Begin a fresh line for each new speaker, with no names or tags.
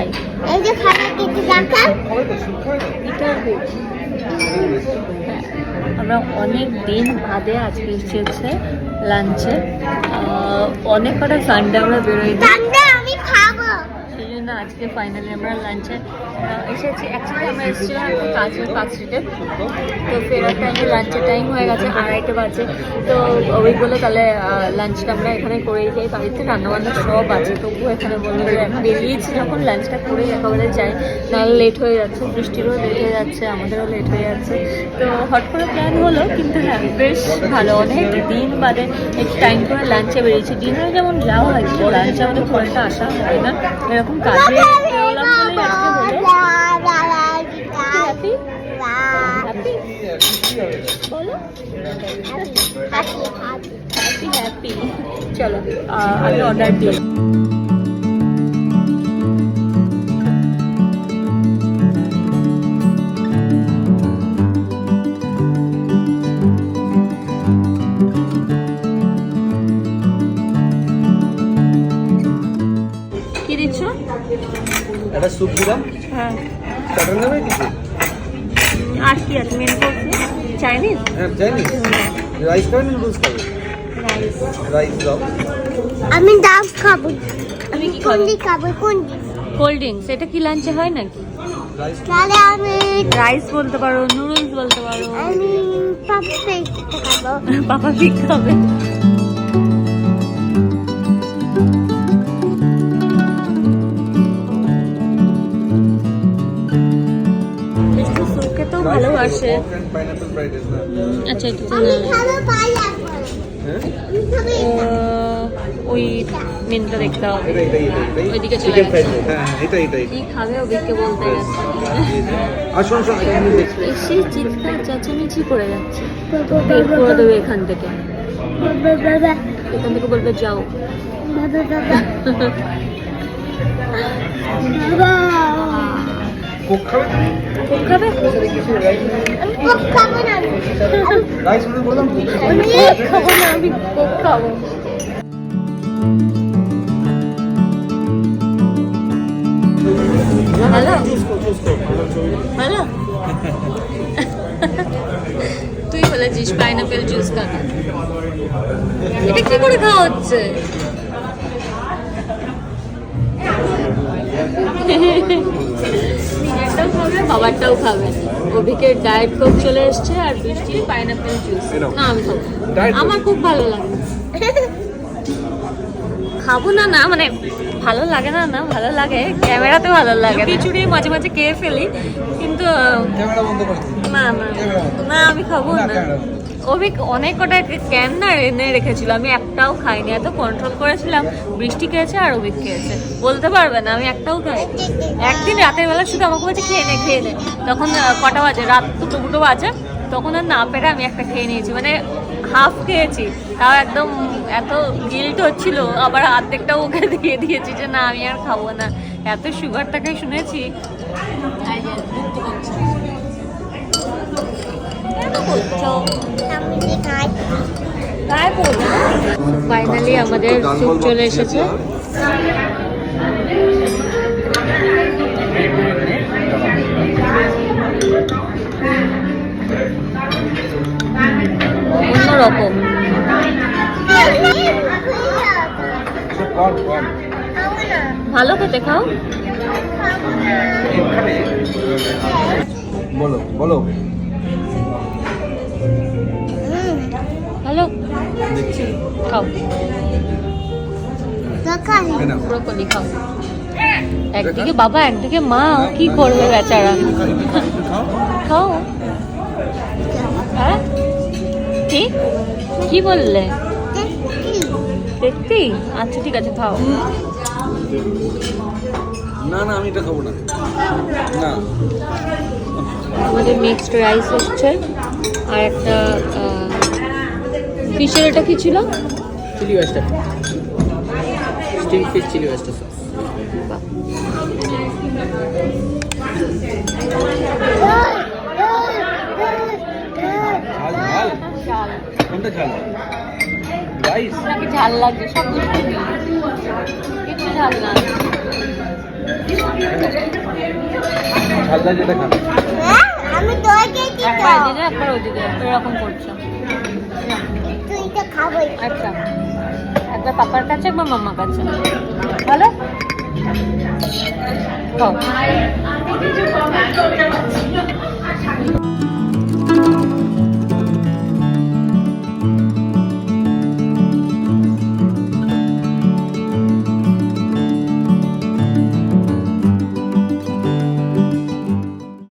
খাই।
এই যে খাবার দিতে দেখা
আমরা অনেক দিন বাদে আজকে এসেছে লাঞ্চে। অনেক কটা সানডে আমরা বেরোই,
আমি খাবো,
সেই জন্য আজকে ফাইনালি আমরা লাঞ্চে এসেছি। অ্যাকচুয়ালি আমরা এসেছিলাম একটু কাজের পার্ক স্ট্রিটে, তো ফেরার টাইমে লাঞ্চের টাইম হয়ে গেছে 2:30 বাজে। তো ওই বলে তাহলে লাঞ্চটা আমরা এখানে করেই যাই, বাড়িতে রান্নাবান্না সব আছে, তবুও এখানে বললো যে বেরিয়েছি যখন লাঞ্চটা করেই একেবারে যাই, নাহলে লেট হয়ে যাচ্ছে, বৃষ্টিরও লেট হয়ে যাচ্ছে, আমাদেরও লেট হয়ে যাচ্ছে। তো হট করে প্ল্যান হলো, কিন্তু হ্যাঁ বেশ ভালো, অনেক দিন বাদে একটু টাইম করে লাঞ্চে বেরিয়েছি। ডিনারে যেমন যাওয়া হয় কিন্তু লাঞ্চে আমাদের খুব একটা আসা হয় না, এরকম কাজে বেরোলাম বলেই আজকে হলো। হ্যাপি হ্যাপি বলো, হ্যাপি হ্যাপি। চলো আমি অর্ডার দিই। কি দিচ্ছ?
একটা স্যুপ দিলাম।
হ্যাঁ,
চাটনি নেবে কিছু?
আর কি আছে মেনু করছে? চাইনিজ?
হ্যাঁ চাইনিজ। রাইস খাবে নুডলস খাবে?
রাইস।
রাইস দাও।
আমি ডাব খাবো।
আমি কি খাবো?
খাবো কোনটি?
Cold drinks. এটা কি লাঞ্চে হয় নাকি?
রাইস
তাহলে আমি
রাইস বলতে পারো, নুডলস বলতে পারো।
পাপে খাবো।
পাপা পিক খাবে। মিষ্টি স্যুপ খেতেও ভালোবাসে।
পাইনাপল ফ্রাইড রাইস না?
আচ্ছা একটু
আমি খাবো পাইনাপল।
হ্যাঁ
আমি খাবো
ওই মেনুটা দেখতে হবে,
এটাই
ওইদিকে চলে
চিকেন ফ্রাইড
গেছে।
রাইস। হ্যাঁ এটাই
কি খাবে ওদিকে বলতে গেছে।
আসুন আসুন এখানে দেখছি।
এসে চিৎকার চেঁচামেচি করে যাচ্ছে, বের করে দেবে এখান থেকে, এখান থেকে বলবে যাও।
কোক খাবে?
কোক খাবে?
কোক খাবো না।
রাইস শুধু বললাম কোক খাবে?
আমি কোক খাবো না, আমি কোক খাবো। হ্যালো হ্যালো, তুই বলেছিস পাইনাপেল জুস খাবে, এটা কি করে খাওয়া হচ্ছে? নিজেরটাও খাবে, বাবারটাও খাবে। অভিকের ডায়েট কোক চলে এসছে আর বৃষ্টির পাইনাপেল জুস। না আমি খাবো, আমার খুব ভালো লাগে। খাবো না না মানে ভালো লাগে না, না ভালো লাগে, ক্যামেরাতে ভালো লাগে, খিচুড়ি মাঝে মাঝে খেয়ে ফেলি, কিন্তু
ক্যামেরা বন্ধ করে
না না না আমি খাবো না। অভিক অনেক কটা ক্যান না এনে রেখেছিল, আমি একটাও খাইনি, এত কন্ট্রোল করেছিলাম। বৃষ্টি খেয়েছে আর অভিক খেয়েছে, বলতে পারবে না আমি একটাও খাইনি। একদিন রাতের বেলা শুধু আমাকে বলছে খেয়ে নে, তখন কটা বাজে, রাত 2টো বাজে, তখন আর না পেরে আমি একটা খেয়ে নিয়েছি, মানে হাফ খেয়েছি, তাও একদম এত গিল্ট হচ্ছিল, আবার অর্ধেকটাও ওকে দিয়ে দিয়েছি যে না আমি আর খাবো না, এত সুগারটাকে শুনেছি। ফাইনালি আমাদের স্যুপ চলে এসেছে। অন্যরকম, ভালো খেতে, খাও।
বলো বলো।
ভালো,
দেখছি
খাও
কেন?
ব্রোকলি খাও। একদিকে বাবা একদিকে মা, কি করবে বেচারা। খাও। হ্যাঁ কি কি বললে? দেখতি? আচ্ছা ঠিক আছে খাও।
না না আমি এটা খাবো না। না
আমাদের মিক্সড রাইস হচ্ছে, আর একটা ফিশের, এটা কি ছিল?
Chilli oyster, steam fish chilli oyster sauce.
ঝাল কোনটা ঝাল? রাইস
নাকি ঝাল লাগছে? সব কিছু ঝাল না।
ঝালদা যেটা খাবে।
হ্যাঁ, আমি তোকে দিতে
একবার দিদি একবার ওই দিদি এরকম করছো।
তুই তো খাবই।
আচ্ছা একবার পাপার কাছে একবার মাম্মার কাছে ভালো খাও।